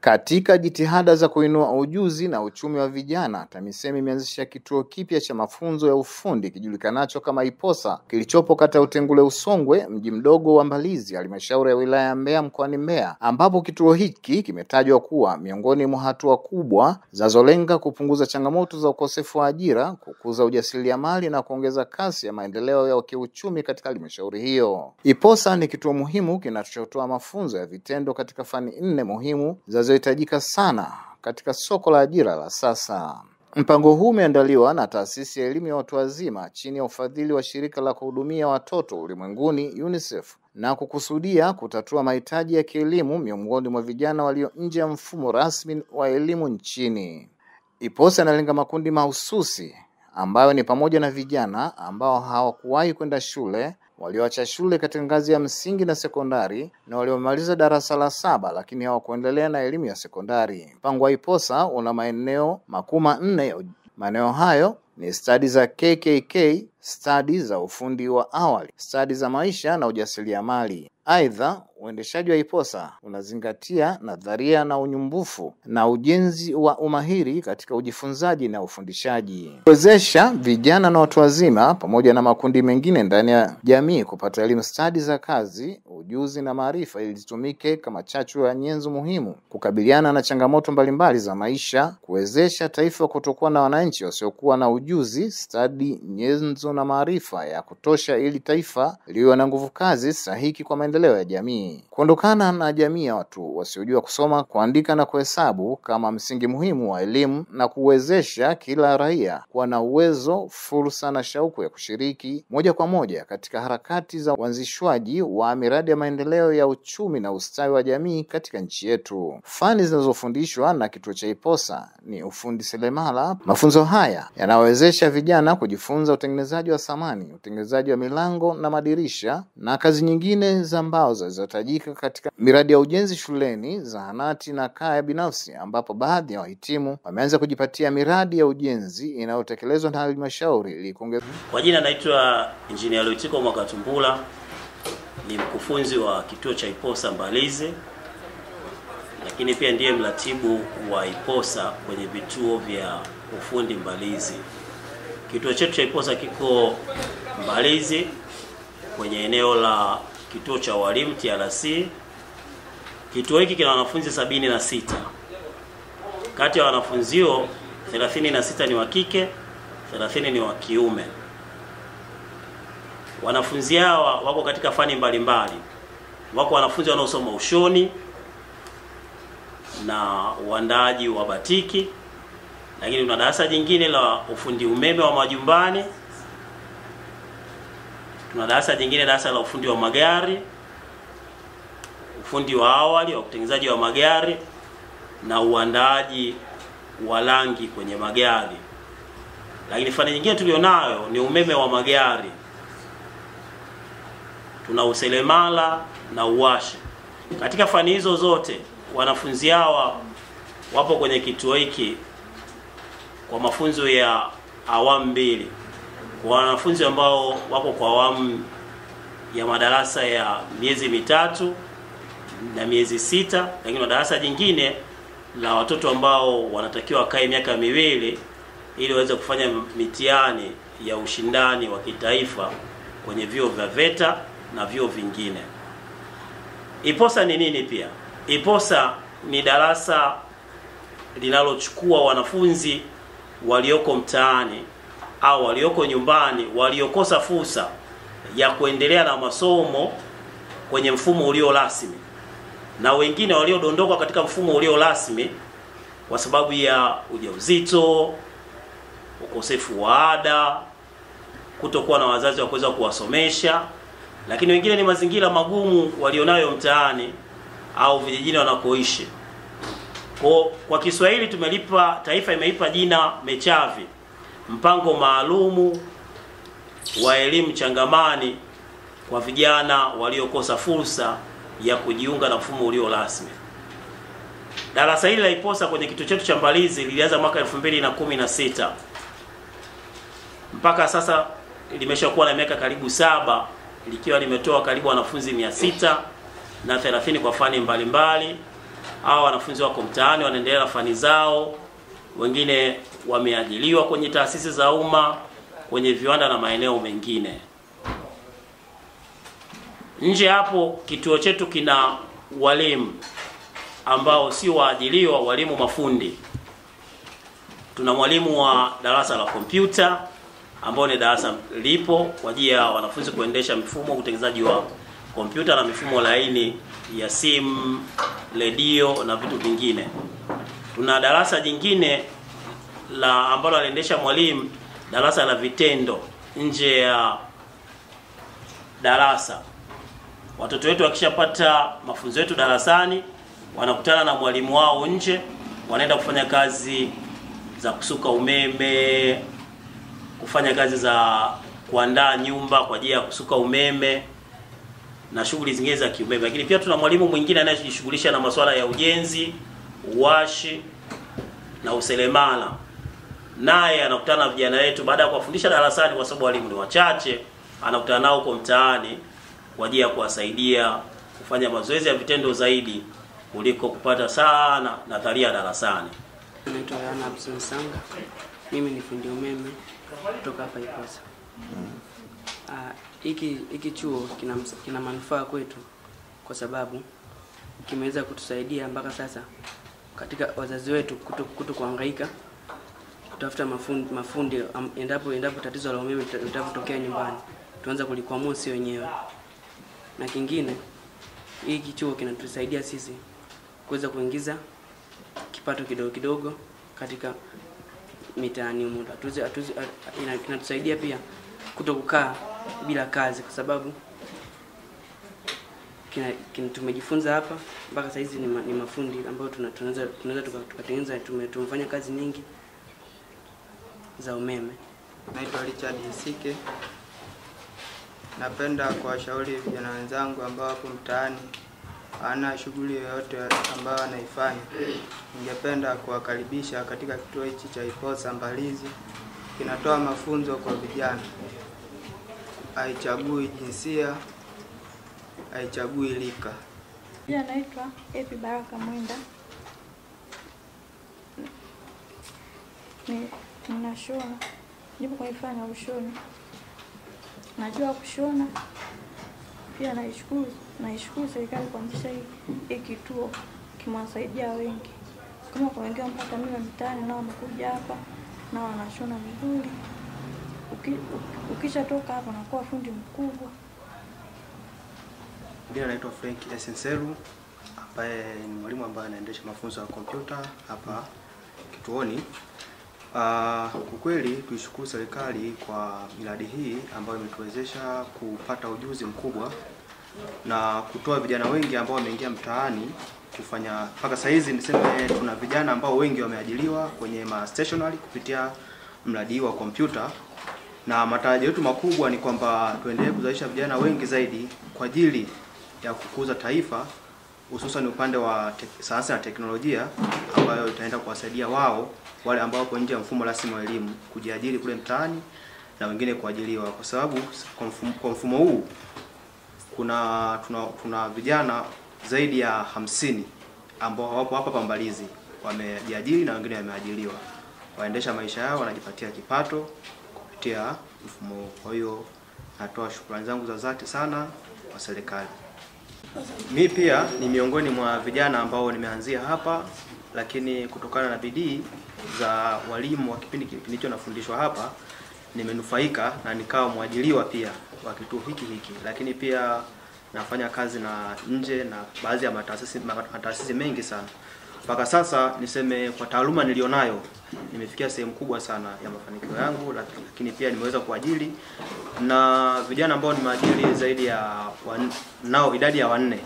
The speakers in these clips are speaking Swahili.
Katika jitihada za kuinua ujuzi na uchumi wa vijana, TAMISEMI imeanzisha kituo kipya cha mafunzo ya ufundi kijulikanacho kama IPOSA kilichopo kata Utengule Usongwe, mji mdogo wa Mbalizi, halmashauri ya wilaya ya Mbeya mkoani Mbeya, ambapo kituo hiki kimetajwa kuwa miongoni mwa hatua kubwa zinazolenga kupunguza changamoto za ukosefu wa ajira, kukuza ujasiriamali na kuongeza kasi ya maendeleo ya kiuchumi katika halmashauri hiyo. IPOSA ni kituo muhimu kinachotoa mafunzo ya vitendo katika fani 4 muhimu zinazohitajika sana katika soko la ajira la sasa. Mpango huu umeandaliwa na Taasisi ya Elimu ya Watu Wazima chini ya ufadhili wa Shirika la Kuhudumia Watoto Ulimwenguni UNICEF na kukusudia kutatua mahitaji ya kielimu miongoni mwa vijana walio nje ya mfumo rasmi wa elimu nchini. IPOSA inalenga makundi mahususi ambayo ni pamoja na vijana ambao hawakuwahi kwenda shule, walioacha shule katika ngazi ya msingi na sekondari, na waliomaliza darasa la 7 lakini hawakuendelea na elimu ya sekondari. Mpango wa IPOSA una maeneo makuu 4. Maeneo hayo ni stadi za KKK, stadi za ufundi wa awali, stadi za maisha na ujasiriamali. Aidha, uendeshaji wa IPOSA unazingatia nadharia na unyumbufu na ujenzi wa umahiri katika ujifunzaji na ufundishaji. Kuwezesha vijana na watu wazima pamoja na makundi mengine ndani ya jamii kupata elimu stadi za kazi, ujuzi na maarifa ili zitumike kama chachu ya nyenzo muhimu kukabiliana na changamoto mbalimbali za maisha, kuwezesha taifa kutokuwa na wananchi wasiokuwa na ujuzi, stadi, nyenzo na maarifa ya kutosha ili taifa liwe na nguvu kazi stahiki kwa maendeleo ya jamii. Kuondokana na jamii ya watu wasiojua kusoma, kuandika na kuhesabu kama msingi muhimu wa elimu, na kuwezesha kila raia kuwa na uwezo, fursa na shauku ya kushiriki moja kwa moja katika harakati za uanzishwaji wa miradi ya maendeleo ya uchumi na ustawi wa jamii katika nchi yetu. Fani zinazofundishwa na kituo cha IPOSA ni ufundi seremala. Mafunzo haya yanawezesha vijana kujifunza utengenezaji wa samani, utengenezaji wa milango na madirisha na kazi nyingine za mbao zinazohitajika katika miradi ya ujenzi shuleni, zahanati na kaya binafsi, ambapo baadhi ya wahitimu wameanza kujipatia miradi ya ujenzi inayotekelezwa na halmashauri ili kuongeza. Kwa jina naitwa Engineer Loitiko Mwakatumbula, ni mkufunzi wa kituo cha IPOSA Mbalizi, lakini pia ndiye mratibu wa IPOSA kwenye vituo vya ufundi Mbalizi. Kituo chetu cha IPOSA kiko Mbalizi kwenye eneo la kituo cha walimu TRC. Kituo hiki kina wanafunzi 76. Kati ya wanafunzi 36 ni wa kike, 30 ni wa kiume. Wanafunzi hawa wako katika fani mbalimbali. Wako wanafunzi wanaosoma ushoni na uandaaji wa batiki, lakini kuna darasa jingine la ufundi umeme wa majumbani. Tuna darasa jingine, darasa la ufundi wa magari, ufundi wa awali wa utengenezaji wa magari na uandaaji wa rangi kwenye magari. Lakini fani nyingine tulionayo ni umeme wa magari. Tuna useremala na uwashi. Katika fani hizo zote wanafunzi hawa wapo kwenye kituo hiki kwa mafunzo ya awamu 2. Kwa wanafunzi ambao wako kwa awamu ya madarasa ya miezi 3 na miezi 6, lakini darasa jingine la watoto ambao wanatakiwa kae miaka 2 ili waweze kufanya mitihani ya ushindani wa kitaifa kwenye vyuo vya VETA na vyuo vingine. IPOSA ni nini pia? IPOSA ni darasa linalochukua wanafunzi walioko mtaani au walioko nyumbani waliokosa fursa ya kuendelea na masomo kwenye mfumo ulio rasmi, na wengine waliodondoka katika mfumo ulio rasmi kwa sababu ya ujauzito, ukosefu wa ada, kutokuwa na wazazi wa kuweza kuwasomesha, lakini wengine ni mazingira magumu walionayo mtaani au vijijini wanakoishi. Kwa Kiswahili taifa imeipa jina MECHAVI, mpango maalumu wa elimu changamani kwa vijana waliokosa fursa ya kujiunga na mfumo ulio rasmi. Darasa hili la IPOSA kwenye kituo chetu cha Mbalizi lilianza mwaka 2016. Mpaka sasa limeshakuwa na miaka karibu 7, likiwa limetoa karibu wanafunzi 630 kwa fani mbalimbali, Hao wanafunzi wako mtaani wanaendelea na fani zao, wengine wameajiliwa kwenye taasisi za umma, kwenye viwanda na maeneo mengine. Nje hapo kituo chetu kina walimu ambao si waajiliwa, walimu mafundi. Tuna mwalimu wa darasa la kompyuta ambao ni darasa lipo kwa ajili ya wanafunzi kuendesha mifumo utengenezaji wa kompyuta na mifumo laini ya simu, redio na vitu vingine. Tuna darasa jingine la ambalo anaendesha mwalimu, darasa la vitendo nje ya darasa. Watoto wetu wakishapata mafunzo yetu darasani, wanakutana na mwalimu wao nje, wanaenda kufanya kazi za kusuka umeme, kufanya kazi za kuandaa nyumba kwa ajili ya kusuka umeme na shughuli zingine za kiumeme. Lakini pia tuna mwalimu mwingine anayejishughulisha na masuala ya ujenzi, uwashi na useremala. Naye anakutana na vijana wetu baada ya kuwafundisha darasani, kwa sababu walimu ni wachache, anakutana nao huko mtaani kwa ajili ya kuwasaidia kufanya mazoezi ya vitendo zaidi kuliko kupata sana nadharia darasani. Naitwa Yana Abdul Sanga. Mimi ni fundi umeme kutoka hapa Iposa. Hiki chuo kina manufaa kwetu kwa sababu kimeweza kutusaidia mpaka sasa katika wazazi wetu kuto kuhangaika kutafuta mafundi endapo tatizo la umeme litapotokea nyumbani, tuanza kulikwamua sisi wenyewe. Na kingine, hiki chuo kinatusaidia sisi kuweza kuingiza kipato kidogo kidogo katika mitaani humu. Kinatusaidia pia kutokukaa bila kazi, kwa sababu tumejifunza hapa mpaka sasa hizi ni mafundi ambao tunaweza tukatengeneza. Tumefanya kazi nyingi za umeme. Naitwa Richard Isike. Napenda kuwashauri vijana wenzangu ambao wapo mtaani ana shughuli yoyote ambayo anaifanya. Ningependa kuwakaribisha katika kituo hichi cha Iposa Mbalizi. Kinatoa mafunzo kwa vijana. Haichagui jinsia, haichagui lika. Pia naitwa Epi Baraka Mwenda. Ninashona. Nipo kwenye fani ya ushoni. Najua kushona. Pia naishukuru serikali kuanzisha hii kituo, kimewasaidia wengi. Kama kwa wengine mpaka mimi mtaani nao wamekuja hapa na wanashona vizuri. Ukishatoka hapa unakuwa fundi mkubwa. Mimi naitwa Frank Esenseru, ambaye ni mwalimu ambaye anaendesha mafunzo ya kompyuta hapa kituoni. Kwa kweli tuishukuru serikali kwa miradi hii ambayo imetuwezesha kupata ujuzi mkubwa na kutoa vijana wengi ambao wameingia mtaani kufanya. Mpaka sasa hizi niseme tuna vijana ambao wengi wameajiliwa kwenye stationery kupitia mradi wa kompyuta, na matarajio yetu makubwa ni kwamba tuendelee kuzalisha vijana wengi zaidi kwa ajili ya kukuza taifa, hususan upande wa sayansi na teknolojia, ambayo itaenda kuwasaidia wao wale ambao wako nje ya mfumo rasmi wa elimu kujiajiri kule mtaani na wengine kuajiriwa, kwa sababu kwa mfumo huu tuna vijana zaidi ya 50 ambao wapo hapa Mbalizi wamejiajiri na wengine wameajiriwa, waendesha maisha yao, wanajipatia kipato kupitia mfumo huu. Kwa hiyo natoa shukrani zangu za dhati sana kwa serikali. Mimi pia ni miongoni mwa vijana ambao nimeanzia hapa, lakini kutokana na bidii za walimu wa kipindi kilicho nafundishwa hapa nimenufaika na nikawa mwajiliwa pia wa kituo hiki. Lakini pia nafanya kazi na nje na baadhi ya mataasisi mengi sana. Mpaka sasa niseme kwa taaluma nilionayo nimefikia sehemu kubwa sana ya mafanikio yangu, lakini pia nimeweza kuajiri na vijana ambao nimeajiri zaidi ya nao idadi ya 4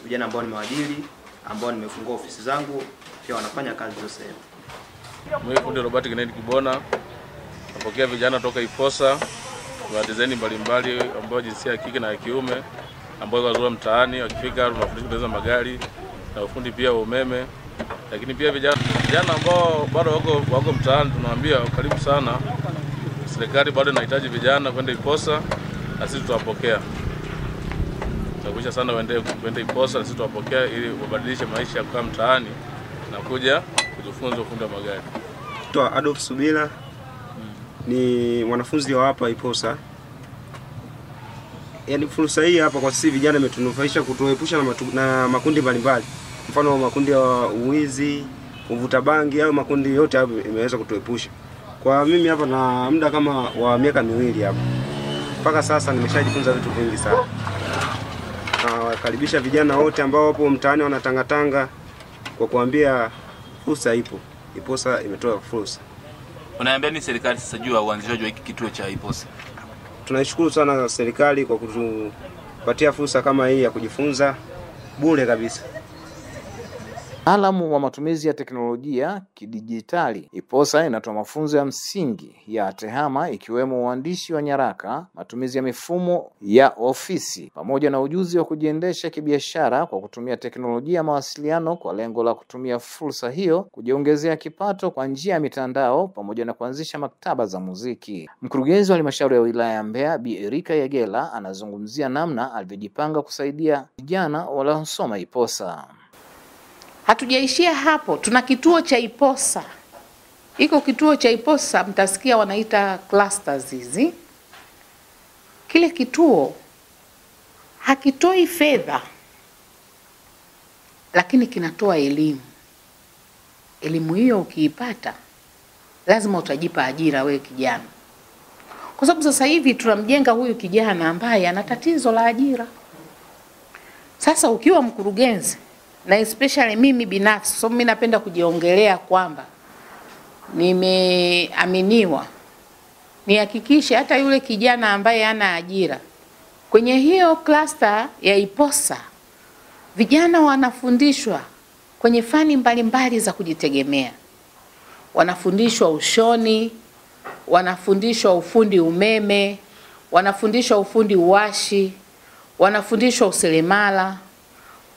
vijana ambao nimeajiri ambao nimefungua ofisi zangu pia wanafanya kazi hizo sehemu. Mimi fundi Robert Kennedy Kibona, napokea vijana toka Iposa wa design mbalimbali ambao jinsia ya kike na ya kiume ambao wazua mtaani. Wakifika tunafundisha kutengeneza magari na ufundi pia wa umeme. Lakini pia vijana ambao bado wako mtaani tunawaambia karibu sana. Serikali bado inahitaji vijana kwenda Iposa na sisi tutawapokea. kuepusha sana waende IPOSA, sisi tuwapokea ili wabadilishe maisha kwa mtaani na kuja kujifunza ufundi wa magari. Toa Adolf Subira ni mwanafunzi wa hapa IPOSA. Yaani fursa hii hapa kwa sisi vijana imetunufaisha kutuepusha na makundi mbalimbali. Mfano makundi ya uwizi, uvuta bangi au makundi yote hapo imeweza kutuepusha. Kwa mimi hapa na muda kama wa miaka 2 hapa. Mpaka sasa nimeshajifunza vitu vingi sana. Nawakaribisha vijana wote ambao wapo mtaani wanatangatanga kwa kuambia fursa ipo. IPOSA imetoa fursa. Unaambia ni serikali sasa juu ya uanzishaji wa hiki kituo cha IPOSA? Tunaishukuru sana serikali kwa kutupatia fursa kama hii ya kujifunza bure kabisa. Mtaalamu wa matumizi ya teknolojia kidijitali, IPOSA inatoa mafunzo ya msingi ya tehama ikiwemo uandishi wa nyaraka, matumizi ya mifumo ya ofisi, pamoja na ujuzi wa kujiendesha kibiashara kwa kutumia teknolojia ya mawasiliano kwa lengo la kutumia fursa hiyo kujiongezea kipato kwa njia ya mitandao pamoja na kuanzisha maktaba za muziki. Mkurugenzi wa halmashauri ya wilaya ya Mbeya, Bi Erika Yegela, anazungumzia namna alivyojipanga kusaidia vijana waliosoma IPOSA. Hatujaishia hapo, tuna kituo cha IPOSA. Iko kituo cha IPOSA, mtasikia wanaita clusters hizi. Kile kituo hakitoi fedha, lakini kinatoa elimu. Elimu hiyo ukiipata, lazima utajipa ajira wewe kijana. Kwa sababu sasa hivi tunamjenga huyu kijana ambaye ana tatizo la ajira. Sasa ukiwa mkurugenzi, na especially mimi binafsi, so mimi napenda kujiongelea kwamba nimeaminiwa nihakikishe hata yule kijana ambaye ana ajira kwenye hiyo cluster ya IPOSA, vijana wanafundishwa kwenye fani mbalimbali za kujitegemea. Wanafundishwa ushoni, wanafundishwa ufundi umeme, wanafundishwa ufundi uwashi, wanafundishwa useremala,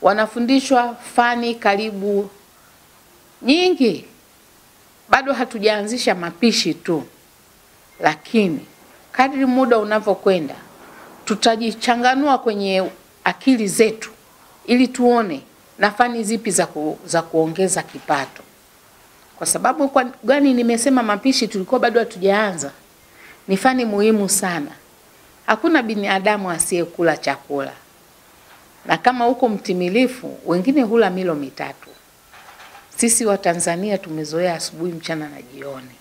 wanafundishwa fani karibu nyingi. Bado hatujaanzisha mapishi tu, lakini kadri muda unavyokwenda tutajichanganua kwenye akili zetu ili tuone na fani zipi za kuongeza kipato. Kwa sababu kwa gani nimesema mapishi tulikuwa bado hatujaanza? Ni fani muhimu sana. Hakuna binadamu asiyekula chakula. Na kama uko mtimilifu, wengine hula milo 3. Sisi wa Tanzania tumezoea asubuhi, mchana na jioni.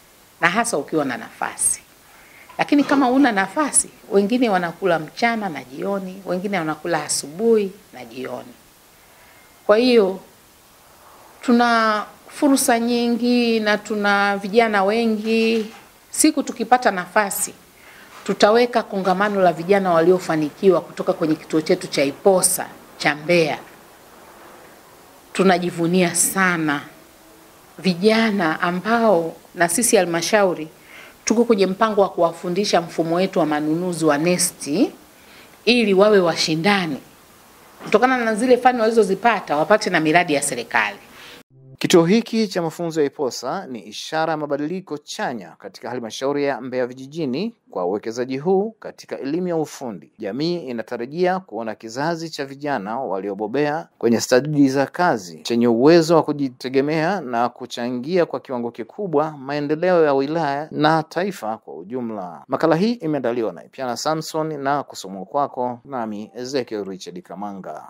Na hasa ukiwa na nafasi. Lakini kama una nafasi, wengine wanakula mchana na jioni, wengine wanakula asubuhi na jioni. Kwa hiyo tuna fursa nyingi na tuna vijana wengi. Siku tukipata nafasi, tutaweka kongamano la vijana waliofanikiwa kutoka kwenye kituo chetu cha IPOSA cha Mbeya. Tunajivunia sana vijana ambao na sisi halmashauri tuko kwenye mpango wa kuwafundisha mfumo wetu wa manunuzi wa NeST ili wawe washindani. Kutokana na zile fani walizozipata wapate na miradi ya serikali. Kituo hiki cha mafunzo ya IPOSA ni ishara ya mabadiliko chanya katika halmashauri ya Mbeya vijijini. Kwa uwekezaji huu katika elimu ya ufundi, jamii inatarajia kuona kizazi cha vijana waliobobea kwenye stadi za kazi chenye uwezo wa kujitegemea na kuchangia kwa kiwango kikubwa maendeleo ya wilaya na taifa kwa ujumla. Makala hii imeandaliwa na Ipiana Samson na kusomwa kwako nami Ezekiel Richard Kamanga.